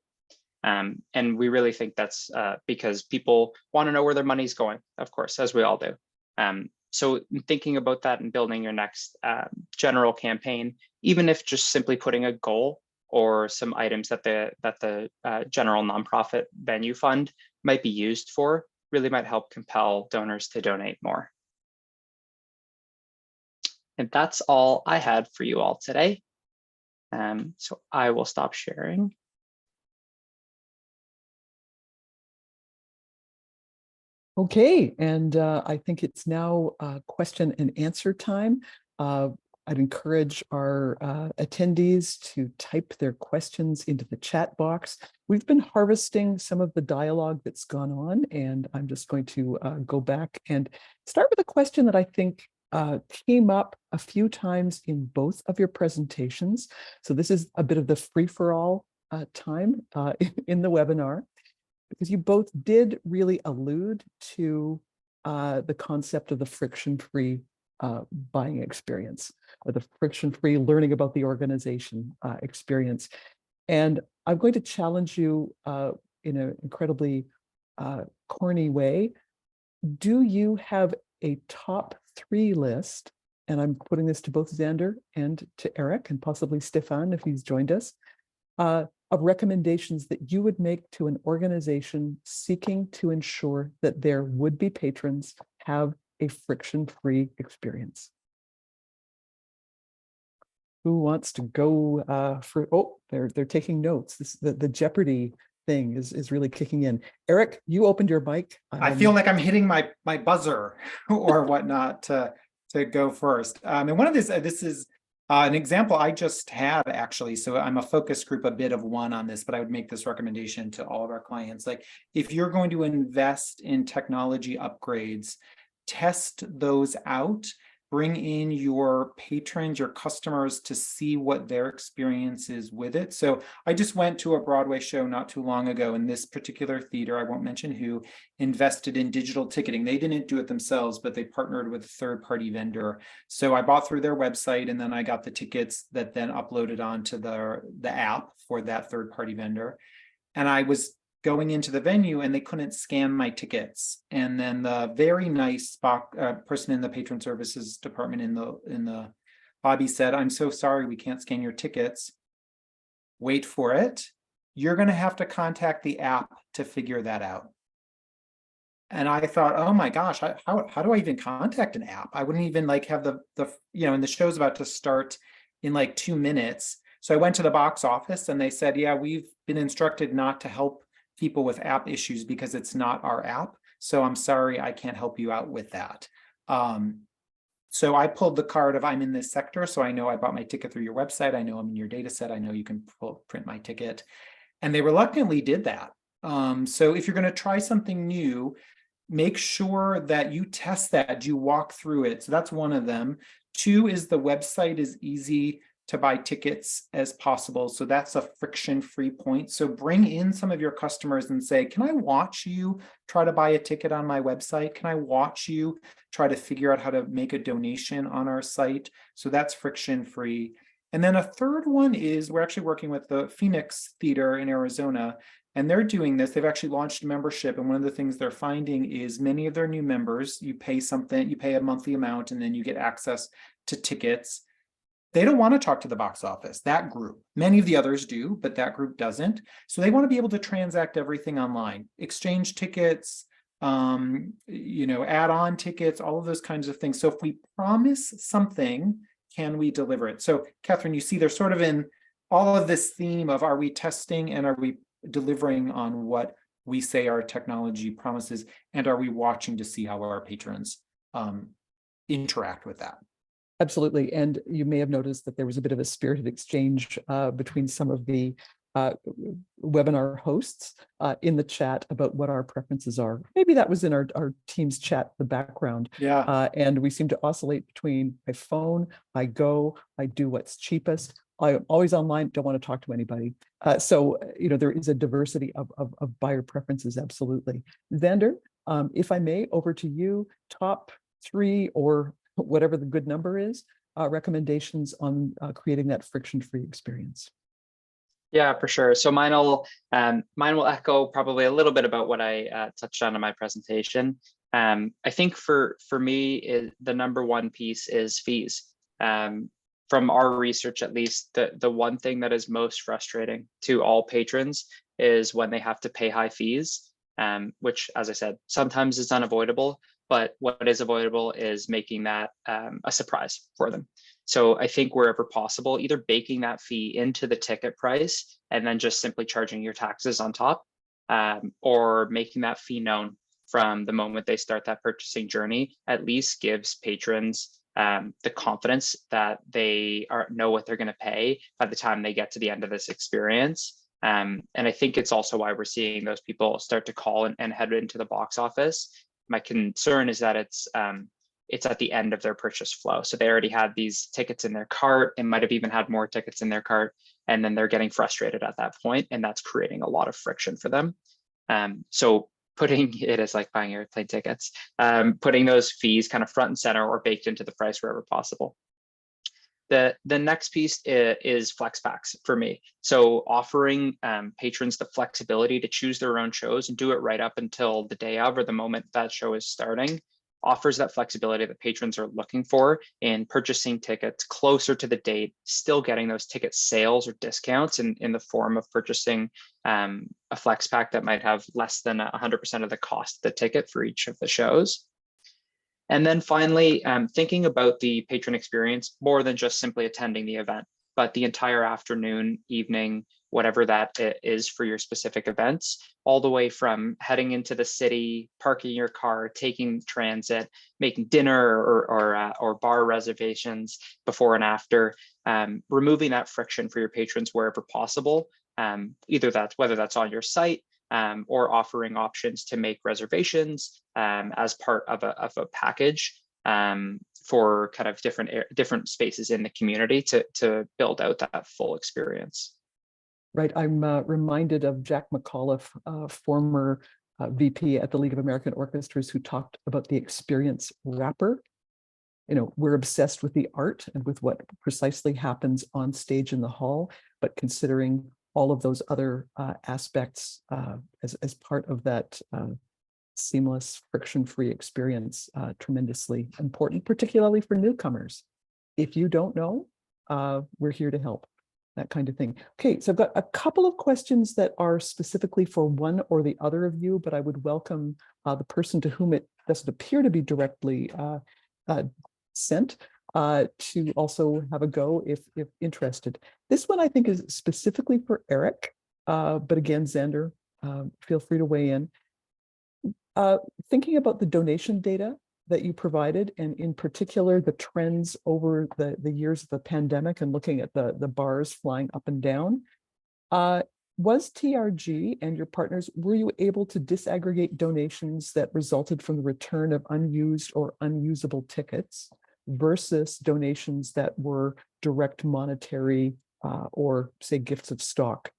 And we really think that's because people want to know where their money's going, of course, as we all do. So thinking about that and building your next general campaign, even if just simply putting a goal or some items that the general nonprofit venue fund might be used for, really might help compel donors to donate more. And that's all I had for you all today. So I will stop sharing. Okay, and I think it's now question and answer time. I'd encourage our attendees to type their questions into the chat box. We've been harvesting some of the dialogue that's gone on, and I'm just going to go back and start with a question that I think came up a few times in both of your presentations. So this is a bit of the free-for-all time in the webinar, because you both did really allude to the concept of the friction-free buying experience, or the friction-free learning about the organization experience. And I'm going to challenge you in an incredibly corny way. Do you have a top 3 list? And I'm putting this to both Xander and to Eric, and possibly Stefan if he's joined us, of recommendations that you would make to an organization seeking to ensure that their would-be patrons have a friction-free experience. Who wants to go for? Oh, they're taking notes. The Jeopardy thing is really kicking in. Eric, you opened your mic. I feel like I'm hitting my buzzer or whatnot to go first. And one of this is an example I just had, actually. So I'm a focus group, a bit of one on this, but I would make this recommendation to all of our clients. Like, if you're going to invest in technology upgrades, test those out, bring in your patrons, your customers, to see what their experience is with it. So I just went to a Broadway show not too long ago, and this particular theater, I won't mention who, invested in digital ticketing. They didn't do it themselves, but they partnered with a third-party vendor. So I bought through their website, and then I got the tickets that then uploaded onto the app for that third-party vendor. And I was going into the venue, and they couldn't scan my tickets. And then the very nice person in the patron services department in the lobby said, "I'm so sorry, we can't scan your tickets. Wait for it. You're going to have to contact the app to figure that out." And I thought, oh my gosh, how do I even contact an app? I wouldn't even have the and the show's about to start in 2 minutes. So I went to the box office, and they said, yeah, we've been instructed not to help people with app issues because it's not our app. So I'm sorry, I can't help you out with that. So I pulled the card of, I'm in this sector, so I know I bought my ticket through your website. I know I'm in your data set. I know you can print my ticket. And they reluctantly did that. So if you're going to try something new, make sure that you test that, you walk through it. So that's one of them. 2 is the website is easy to buy tickets as possible. So that's a friction-free point. So bring in some of your customers and say, can I watch you try to buy a ticket on my website? Can I watch you try to figure out how to make a donation on our site? So that's friction-free. And then a third one is, we're actually working with the Phoenix Theater in Arizona, and they're doing this. They've actually launched a membership. And one of the things they're finding is many of their new members, you pay a monthly amount, and then you get access to tickets. They don't want to talk to the box office, that group. Many of the others do, but that group doesn't. So they want to be able to transact everything online, exchange tickets, add-on tickets, all of those kinds of things. So if we promise something, can we deliver it? So Catherine, you see they're sort of in all of this theme of, are we testing and are we delivering on what we say our technology promises, and are we watching to see how our patrons interact with that? Absolutely. And you may have noticed that there was a bit of a spirited exchange between some of the webinar hosts in the chat about what our preferences are. Maybe that was in our team's chat in the background. Yeah. And we seem to oscillate between my phone, I do what's cheapest. I'm always online, don't want to talk to anybody. So there is a diversity of buyer preferences, absolutely. Xander, if I may, over to you, top 3 or whatever the good number is, recommendations on creating that friction-free experience. Yeah, for sure. So mine will echo probably a little bit about what I touched on in my presentation. I think for me, the number one piece is fees. From our research, at least, the one thing that is most frustrating to all patrons is when they have to pay high fees, which, as I said, sometimes is unavoidable. But what is avoidable is making that a surprise for them. So I think wherever possible, either baking that fee into the ticket price and then just simply charging your taxes on top, or making that fee known from the moment they start that purchasing journey, at least gives patrons the confidence that they know what they're going to pay by the time they get to the end of this experience. And I think it's also why we're seeing those people start to call and head into the box office. My concern is that it's at the end of their purchase flow. So they already had these tickets in their cart and might have even had more tickets in their cart. And then they're getting frustrated at that point, and that's creating a lot of friction for them. So putting it as like buying airplane tickets, putting those fees kind of front and center or baked into the price wherever possible. The next piece is flex packs for me. So offering patrons the flexibility to choose their own shows and do it right up until the day of or the moment that show is starting offers that flexibility that patrons are looking for in purchasing tickets closer to the date, still getting those ticket sales or discounts in the form of purchasing a flex pack that might have less than 100% of the cost of the ticket for each of the shows. And then finally, thinking about the patron experience more than just simply attending the event, but the entire afternoon, evening, whatever that is for your specific events, all the way from heading into the city, parking your car, taking transit, making dinner or bar reservations before and after, removing that friction for your patrons wherever possible, whether that's on your site, or offering options to make reservations as part of a package for kind of different spaces in the community to build out that full experience. Right, I'm reminded of Jack McAuliffe, former VP at the League of American Orchestras, who talked about the experience wrapper. You know, we're obsessed with the art and with what precisely happens on stage in the hall, but considering all of those other aspects as part of that seamless, friction-free experience, tremendously important, particularly for newcomers. If you don't know, we're here to help, that kind of thing. Okay, so I've got a couple of questions that are specifically for one or the other of you, but I would welcome the person to whom it doesn't appear to be directly sent to also have a go if interested. This one I think is specifically for Eric, but again, Xander, feel free to weigh in. Thinking about the donation data that you provided, and in particular, the trends over the years of the pandemic and looking at the bars flying up and down, was TRG and your partners, were you able to disaggregate donations that resulted from the return of unused or unusable tickets versus donations that were direct monetary or say gifts of stock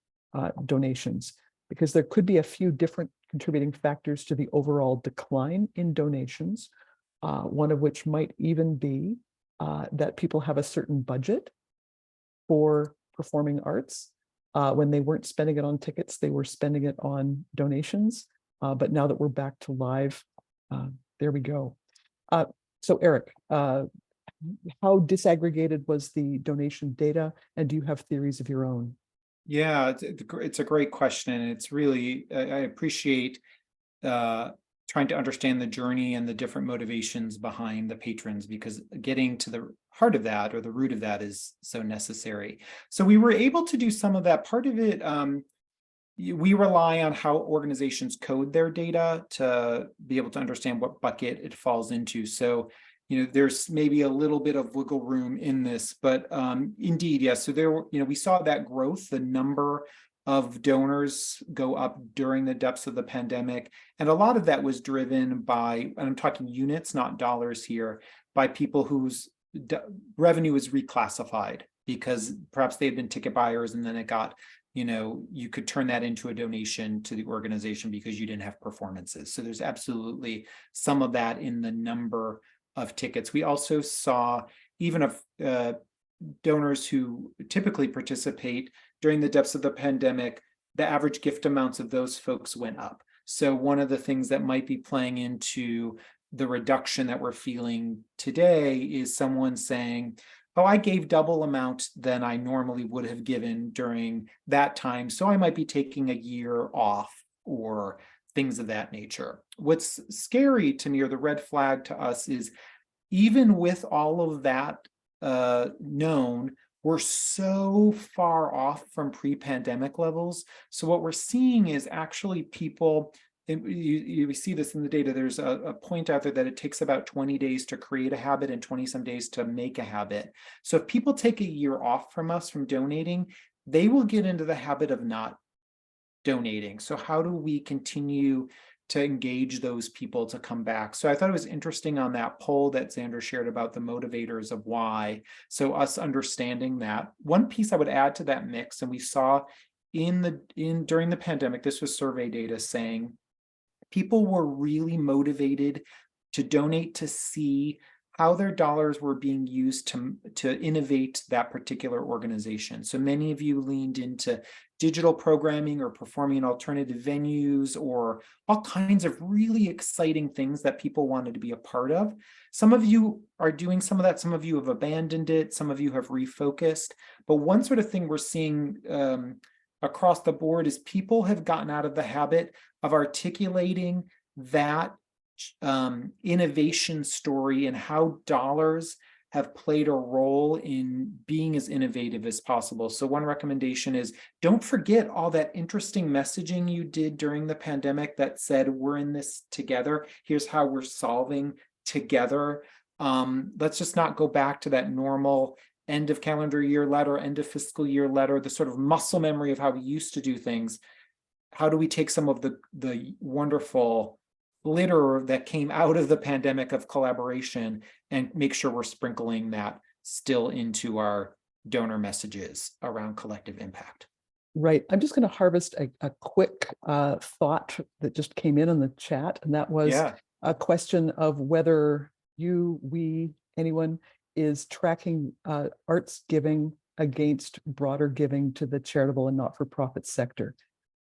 donations? Because there could be a few different contributing factors to the overall decline in donations, one of which might even be that people have a certain budget for performing arts. When they weren't spending it on tickets, they were spending it on donations. But now that we're back to live, there we go. So Eric, how disaggregated was the donation data, and do you have theories of your own? Yeah, it's a great question, and it's really, I appreciate trying to understand the journey and the different motivations behind the patrons, because getting to the heart of that or the root of that is so necessary. So we were able to do some of that. Part of it, we rely on how organizations code their data to be able to understand what bucket it falls into. So, you know, there's maybe a little bit of wiggle room in this, but indeed, yes. So there, we saw that growth, the number of donors go up during the depths of the pandemic. And a lot of that was driven by, and I'm talking units, not dollars here, by people whose revenue is reclassified because perhaps they had been ticket buyers and then it got, you could turn that into a donation to the organization because you didn't have performances. So there's absolutely some of that in the number of tickets. We also saw even of donors who typically participate during the depths of the pandemic, the average gift amounts of those folks went up. So one of the things that might be playing into the reduction that we're feeling today is someone saying, oh, I gave double amount than I normally would have given during that time, so I might be taking a year off or things of that nature. What's scary to me, or the red flag to us, is even with all of that known, we're so far off from pre-pandemic levels. So what we're seeing is actually people, and you see this in the data, there's a point out there that it takes about 20 days to create a habit and 20 some days to make a habit. So if people take a year off from us from donating, they will get into the habit of not donating. So how do we continue to engage those people to come back? So I thought it was interesting on that poll that Xander shared about the motivators of why. So us understanding that. One piece I would add to that mix, and we saw during the pandemic, this was survey data saying people were really motivated to donate to see how their dollars were being used to innovate that particular organization. So many of you leaned into digital programming or performing in alternative venues or all kinds of really exciting things that people wanted to be a part of. Some of you are doing some of that. Some of you have abandoned it. Some of you have refocused. But one sort of thing we're seeing across the board is people have gotten out of the habit of articulating that innovation story and how dollars have played a role in being as innovative as possible. So one recommendation is don't forget all that interesting messaging you did during the pandemic that said, we're in this together. Here's how we're solving together. Let's just not go back to that normal end of calendar year letter, end of fiscal year letter, the sort of muscle memory of how we used to do things. How do we take some of the wonderful glitter that came out of the pandemic of collaboration and make sure we're sprinkling that still into our donor messages around collective impact? Right. I'm just going to harvest a quick thought that just came in the chat, and that was a question of whether we, anyone is tracking arts giving against broader giving to the charitable and not-for-profit sector.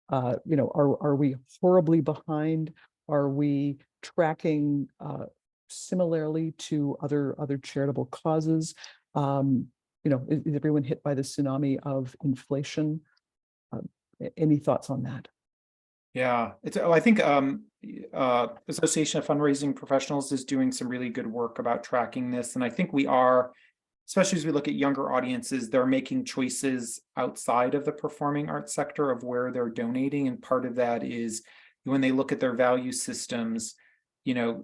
Are we horribly behind? Are we tracking similarly to other charitable causes? Is everyone hit by the tsunami of inflation? Any thoughts on that? Yeah, I think Association of Fundraising Professionals is doing some really good work about tracking this, and I think we are, especially as we look at younger audiences, they're making choices outside of the performing arts sector of where they're donating, and part of that is when they look at their value systems,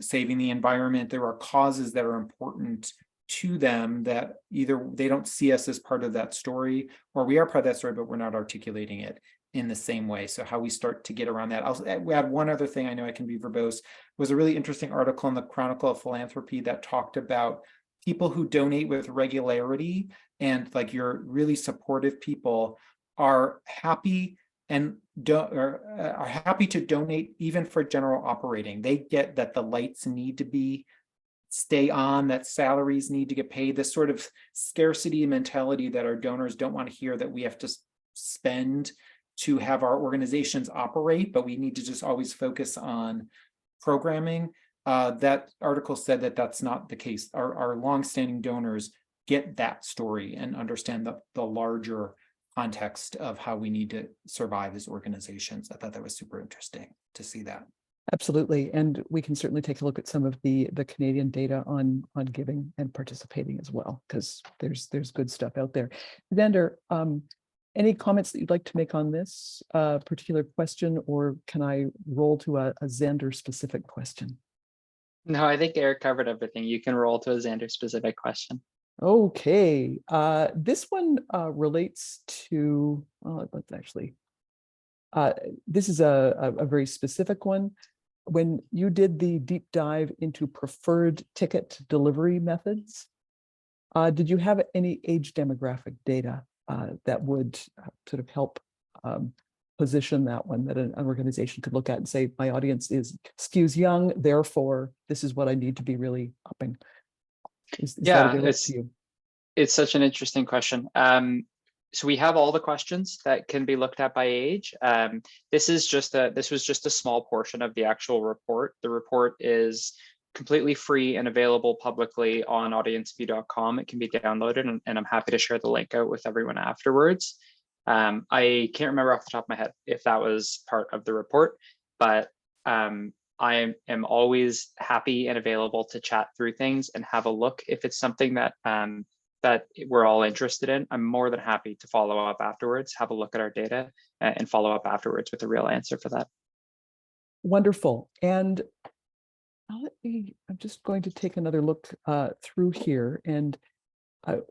saving the environment, there are causes that are important to them that either they don't see us as part of that story, or we are part of that story, but we're not articulating it in the same way. So how we start to get around that. I'll add one other thing, I know I can be verbose, was a really interesting article in the Chronicle of Philanthropy that talked about people who donate with regularity and like your really supportive people are happy and are happy to donate even for general operating. They get that the lights need to stay on, that salaries need to get paid, this sort of scarcity mentality that our donors don't want to hear, that we have to spend to have our organizations operate, but we need to just always focus on programming. That article said that that's not the case. Our longstanding donors get that story and understand the larger context of how we need to survive as organizations. I thought that was super interesting to see that. Absolutely. And we can certainly take a look at some of the Canadian data on giving and participating as well, because there's good stuff out there. Xander, any comments that you'd like to make on this particular question, or can I roll to a Xander specific question? No, I think Eric covered everything. You can roll to a Xander specific question. Okay, this one relates to, let's actually, this is a very specific one. When you did the deep dive into preferred ticket delivery methods, did you have any age demographic data that would sort of help position that one, that an organization could look at and say, my audience skews young, therefore this is what I need to be really upping? Is that available to you? It's such an interesting question. So we have all the questions that can be looked at by age. This was just a small portion of the actual report. The report is completely free and available publicly on audienceview.com. It can be downloaded, and I'm happy to share the link out with everyone afterwards. I can't remember off the top of my head if that was part of the report, but I am always happy and available to chat through things and have a look if it's something that that we're all interested in, I'm more than happy to follow up afterwards, have a look at our data, and follow up afterwards with a real answer for that. Wonderful. And I'm just going to take another look through here. And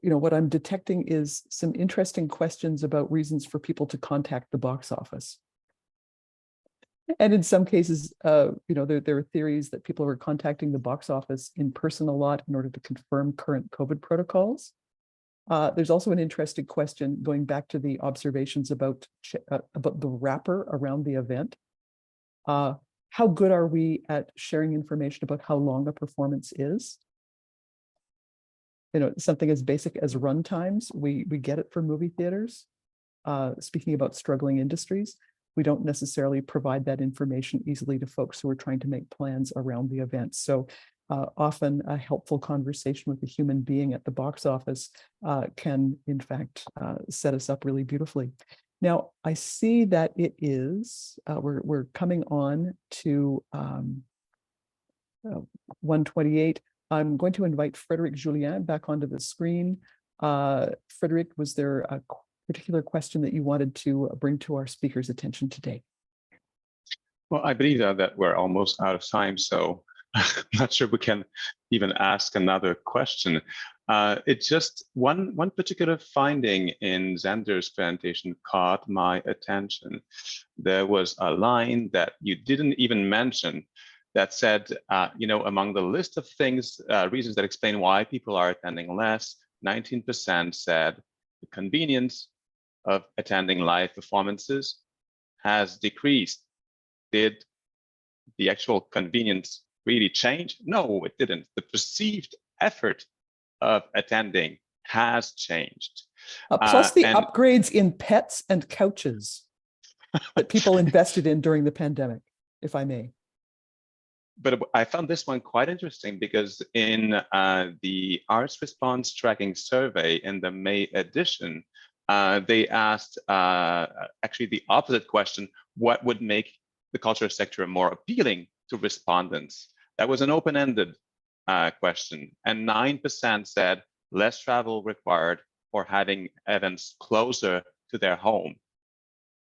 what I'm detecting is some interesting questions about reasons for people to contact the box office. And in some cases, there are theories that people are contacting the box office in person a lot in order to confirm current COVID protocols. There's also an interesting question going back to the observations about the wrapper around the event. How good are we at sharing information about how long a performance is? Something as basic as run times, we get it for movie theaters. Speaking about struggling industries, we don't necessarily provide that information easily to folks who are trying to make plans around the event. So often a helpful conversation with a human being at the box office can, in fact, set us up really beautifully. Now, I see that it is, we're coming on to 1:28. I'm going to invite Frederic Julien back onto the screen. Frederic, was there a particular question that you wanted to bring to our speaker's attention today? Well, I believe that we're almost out of time, so I'm not sure we can even ask another question. It's just one particular finding in Xander's presentation caught my attention. There was a line that you didn't even mention that said, among the list of things, reasons that explain why people are attending less, 19% said the convenience of attending live performances has decreased. Did the actual convenience really change? No, it didn't. The perceived effort of attending has changed. Plus the upgrades in pets and couches that people invested in during the pandemic, if I may. But I found this one quite interesting because in the Arts Response Tracking Survey in the May edition, they asked actually the opposite question: what would make the culture sector more appealing to respondents? That was an open-ended question, and 9% said less travel required or having events closer to their home.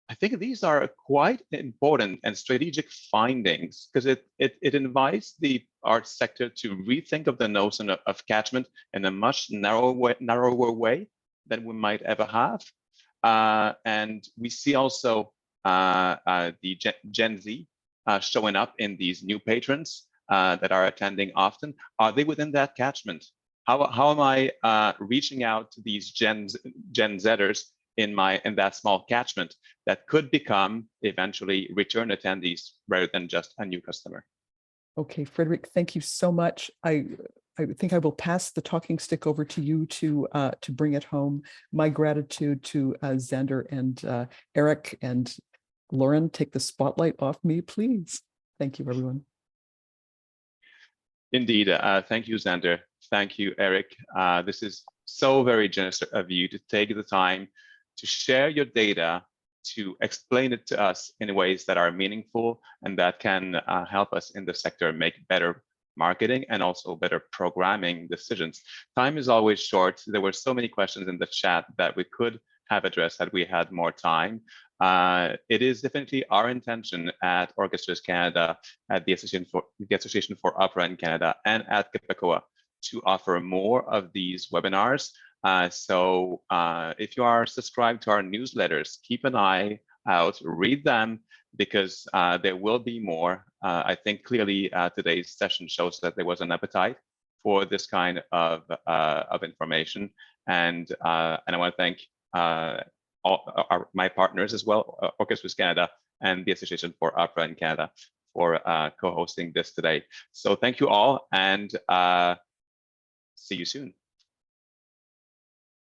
I think these are quite important and strategic findings because it invites the arts sector to rethink of the notion of catchment in a much narrower way than we might ever have. And we see also the Gen Z showing up in these new patrons that are attending often. Are they within that catchment? How am I reaching out to these Gen Zers in that small catchment that could become eventually return attendees rather than just a new customer? Okay, Frederic, thank you so much. I think I will pass the talking stick over to you to bring it home. My gratitude to Xander and Eric and Lauren. Take the spotlight off me, please. Thank you, everyone. Indeed. Thank you, Xander. Thank you, Eric. This is so very generous of you to take the time to share your data, to explain it to us in ways that are meaningful and that can help us in the sector make better marketing and also better programming decisions. Time is always short. There were so many questions in the chat that we could have addressed had we had more time. It is definitely our intention at Orchestras Canada, at the Association for Opera in Canada, and at Capacoa to offer more of these webinars. So if you are subscribed to our newsletters, keep an eye out, read them, because there will be more. I think clearly today's session shows that there was an appetite for this kind of information. And I want to thank all my partners as well, Orchestras Canada and the Association for Opera in Canada, for co-hosting this today. So thank you all, and see you soon.